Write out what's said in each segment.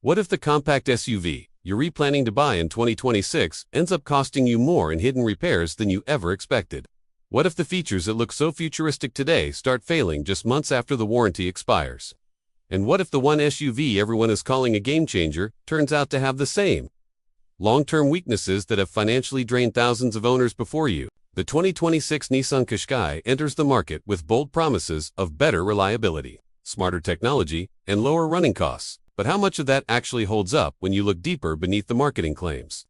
What if the compact SUV you're replanning to buy in 2026 ends up costing you more in hidden repairs than you ever expected? What if the features that look so futuristic today start failing just months after the warranty expires? And what if the one SUV everyone is calling a game changer turns out to have the same long-term weaknesses that have financially drained thousands of owners before you? The 2026 Nissan Qashqai enters the market with bold promises of better reliability, smarter technology, and lower running costs. But how much of that actually holds up when you look deeper beneath the marketing claims?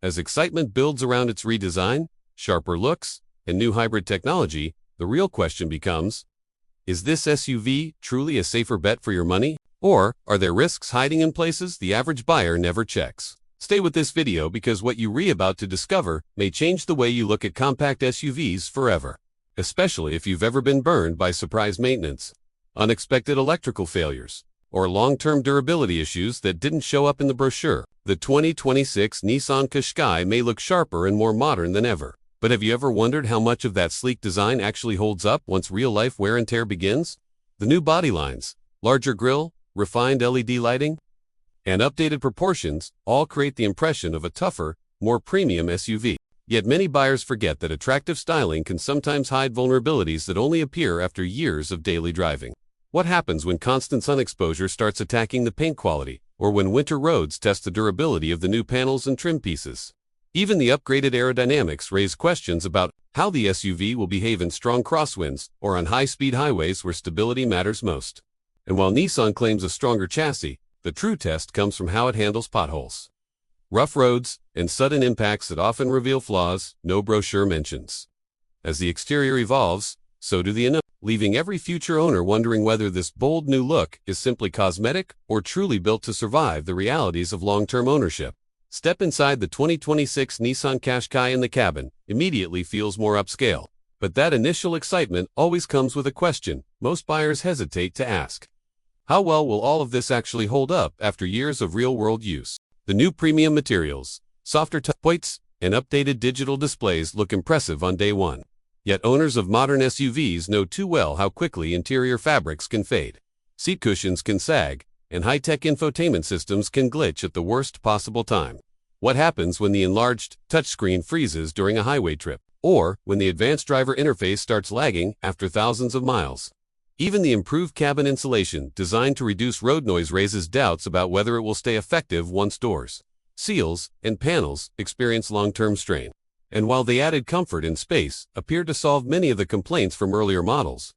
As excitement builds around its redesign, sharper looks, and new hybrid technology, the real question becomes, is this SUV truly a safer bet for your money? Or are there risks hiding in places the average buyer never checks? Stay with this video because what you're about to discover may change the way you look at compact SUVs forever, especially if you've ever been burned by surprise maintenance, unexpected electrical failures, or long-term durability issues that didn't show up in the brochure. The 2026 Nissan Qashqai may look sharper and more modern than ever. But have you ever wondered how much of that sleek design actually holds up once real-life wear and tear begins? The new body lines, larger grille, refined LED lighting, and updated proportions all create the impression of a tougher, more premium SUV. Yet many buyers forget that attractive styling can sometimes hide vulnerabilities that only appear after years of daily driving. What happens when constant sun exposure starts attacking the paint quality, or when winter roads test the durability of the new panels and trim pieces? Even the upgraded aerodynamics raise questions about how the SUV will behave in strong crosswinds or on high-speed highways where stability matters most. And while Nissan claims a stronger chassis, the true test comes from how it handles potholes, rough roads, and sudden impacts that often reveal flaws no brochure mentions. As the exterior evolves, so do the unknowns, leaving every future owner wondering whether this bold new look is simply cosmetic or truly built to survive the realities of long-term ownership. Step inside the 2026 Nissan Qashqai and the cabin immediately feels more upscale. But that initial excitement always comes with a question most buyers hesitate to ask. How well will all of this actually hold up after years of real-world use? The new premium materials, softer touch points, and updated digital displays look impressive on day one. Yet owners of modern SUVs know too well how quickly interior fabrics can fade, seat cushions can sag, and high-tech infotainment systems can glitch at the worst possible time. What happens when the enlarged touchscreen freezes during a highway trip, or when the advanced driver interface starts lagging after thousands of miles? Even the improved cabin insulation designed to reduce road noise raises doubts about whether it will stay effective once doors, seals, and panels experience long-term strain. And while the added comfort and space appear to solve many of the complaints from earlier models,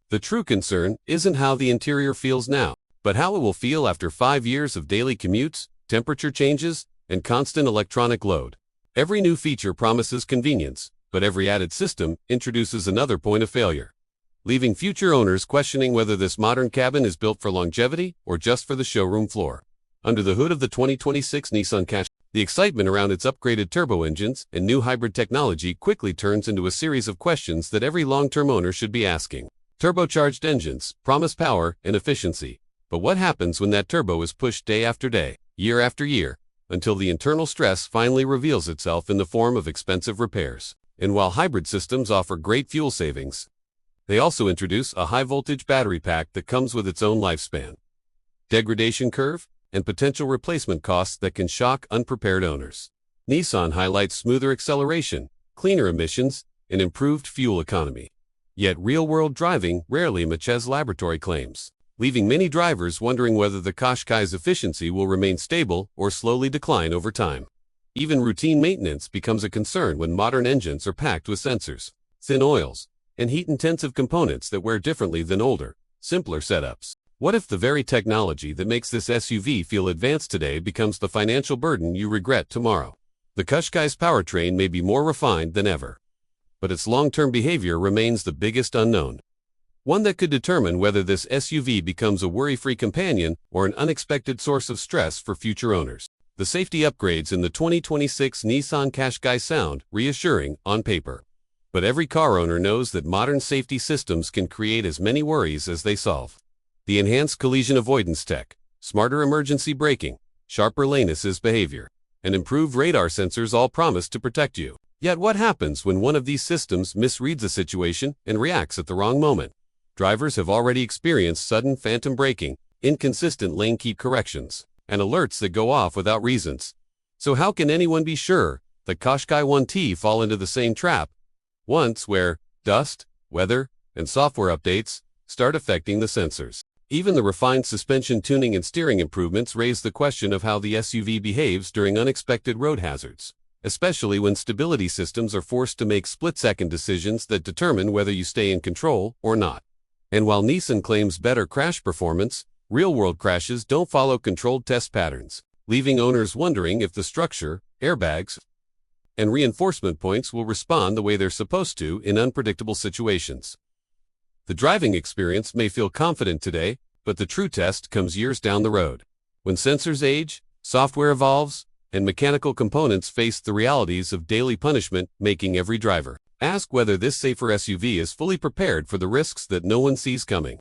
the true concern isn't how the interior feels now, but how it will feel after 5 years of daily commutes, temperature changes, and constant electronic load. Every new feature promises convenience, but every added system introduces another point of failure, leaving future owners questioning whether this modern cabin is built for longevity or just for the showroom floor. Under the hood of the 2026 Nissan Qashqai, the excitement around its upgraded turbo engines and new hybrid technology quickly turns into a series of questions that every long-term owner should be asking. Turbocharged engines promise power and efficiency, but what happens when that turbo is pushed day after day, year after year, until the internal stress finally reveals itself in the form of expensive repairs? And while hybrid systems offer great fuel savings, they also introduce a high-voltage battery pack that comes with its own lifespan, degradation curve, and potential replacement costs that can shock unprepared owners. Nissan highlights smoother acceleration, cleaner emissions, and improved fuel economy. Yet real-world driving rarely matches laboratory claims, leaving many drivers wondering whether the Qashqai's efficiency will remain stable or slowly decline over time. Even routine maintenance becomes a concern when modern engines are packed with sensors, thin oils, and heat-intensive components that wear differently than older, simpler setups. What if the very technology that makes this SUV feel advanced today becomes the financial burden you regret tomorrow? The Qashqai's powertrain may be more refined than ever, but its long-term behavior remains the biggest unknown, one that could determine whether this SUV becomes a worry-free companion or an unexpected source of stress for future owners. The safety upgrades in the 2026 Nissan Qashqai sound reassuring on paper, but every car owner knows that modern safety systems can create as many worries as they solve. The enhanced collision avoidance tech, smarter emergency braking, sharper lane assist behavior, and improved radar sensors all promise to protect you. Yet what happens when one of these systems misreads a situation and reacts at the wrong moment? Drivers have already experienced sudden phantom braking, inconsistent lane keep corrections, and alerts that go off without reasons. So how can anyone be sure that Qashqai 1T fall into the same trap once where dust, weather, and software updates start affecting the sensors? Even the refined suspension tuning and steering improvements raise the question of how the SUV behaves during unexpected road hazards, especially when stability systems are forced to make split-second decisions that determine whether you stay in control or not. And while Nissan claims better crash performance, real-world crashes don't follow controlled test patterns, leaving owners wondering if the structure, airbags, and reinforcement points will respond the way they're supposed to in unpredictable situations. The driving experience may feel confident today, but the true test comes years down the road. When sensors age, software evolves, and mechanical components face the realities of daily punishment, making every driver ask whether this safer SUV is fully prepared for the risks that no one sees coming.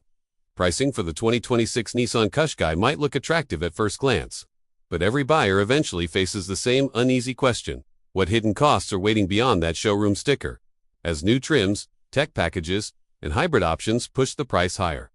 Pricing for the 2026 Nissan Qashqai might look attractive at first glance, but every buyer eventually faces the same uneasy question: what hidden costs are waiting beyond that showroom sticker, as new trims, tech packages, and hybrid options push the price higher?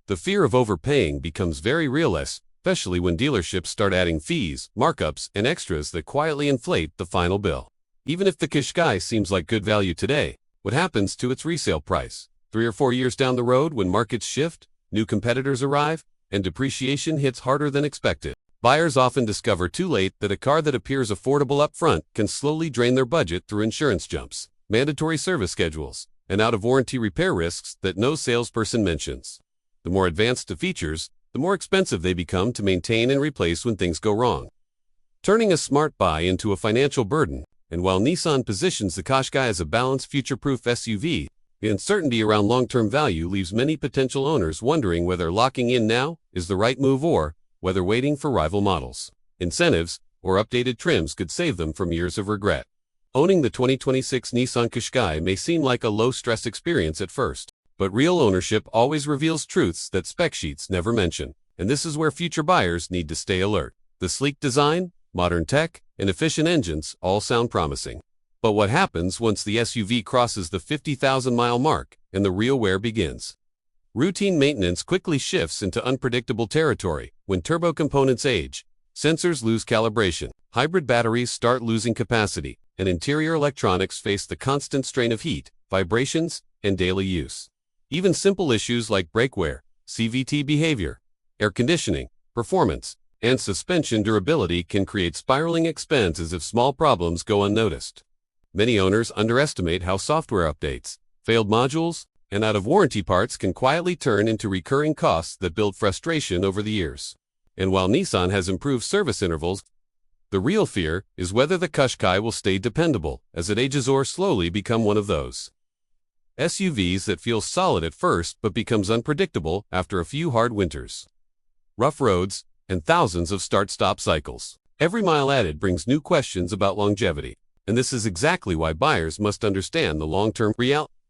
The fear of overpaying becomes very real, especially when dealerships start adding fees, markups, and extras that quietly inflate the final bill. Even if the Qashqai seems like good value today, what happens to its resale price 3 or 4 years down the road when markets shift, new competitors arrive, and depreciation hits harder than expected? Buyers often discover too late that a car that appears affordable up front can slowly drain their budget through insurance jumps, mandatory service schedules, and out-of-warranty repair risks that no salesperson mentions. The more advanced the features, the more expensive they become to maintain and replace when things go wrong, turning a smart buy into a financial burden. And while Nissan positions the Qashqai as a balanced, future-proof SUV, the uncertainty around long-term value leaves many potential owners wondering whether locking in now is the right move or whether waiting for rival models, incentives, or updated trims could save them from years of regret. Owning the 2026 Nissan Qashqai may seem like a low-stress experience at first, but real ownership always reveals truths that spec sheets never mention, and this is where future buyers need to stay alert. The sleek design, modern tech, and efficient engines all sound promising. But what happens once the SUV crosses the 50,000-mile mark and the real wear begins? Routine maintenance quickly shifts into unpredictable territory. When turbo components age, sensors lose calibration, hybrid batteries start losing capacity, and interior electronics face the constant strain of heat, vibrations, and daily use. Even simple issues like brake wear, CVT behavior, air conditioning, performance, and suspension durability can create spiraling expenses if small problems go unnoticed. Many owners underestimate how software updates, failed modules, and out-of-warranty parts can quietly turn into recurring costs that build frustration over the years. And while Nissan has improved service intervals, the real fear is whether the Qashqai will stay dependable as it ages or slowly become one of those SUVs that feels solid at first but becomes unpredictable after a few hard winters, rough roads, and thousands of start-stop cycles. Every mile added brings new questions about longevity, and this is exactly why buyers must understand the long-term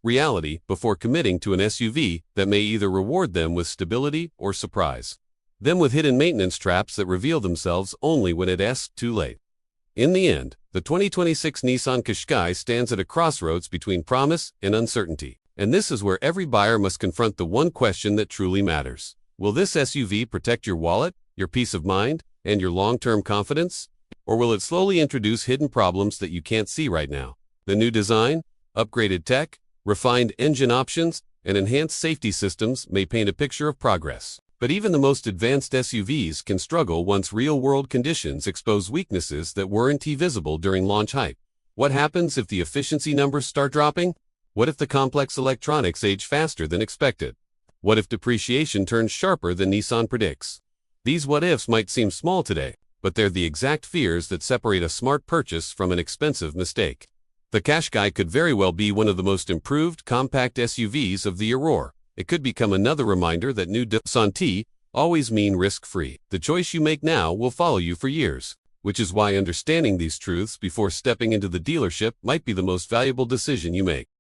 reality before committing to an SUV that may either reward them with stability or surprise them with hidden maintenance traps that reveal themselves only when it's too late. In the end, the 2026 Nissan Qashqai stands at a crossroads between promise and uncertainty, and this is where every buyer must confront the one question that truly matters. Will this SUV protect your wallet, your peace of mind, and your long-term confidence? Or will it slowly introduce hidden problems that you can't see right now? The new design, upgraded tech, refined engine options, and enhanced safety systems may paint a picture of progress. But even the most advanced SUVs can struggle once real-world conditions expose weaknesses that weren't visible during launch hype. What happens if the efficiency numbers start dropping? What if the complex electronics age faster than expected? What if depreciation turns sharper than Nissan predicts? These what-ifs might seem small today, but they're the exact fears that separate a smart purchase from an expensive mistake. The Qashqai could very well be one of the most improved compact SUVs of the year. It could become another reminder that new Nissan T always mean risk-free. The choice you make now will follow you for years, which is why understanding these truths before stepping into the dealership might be the most valuable decision you make.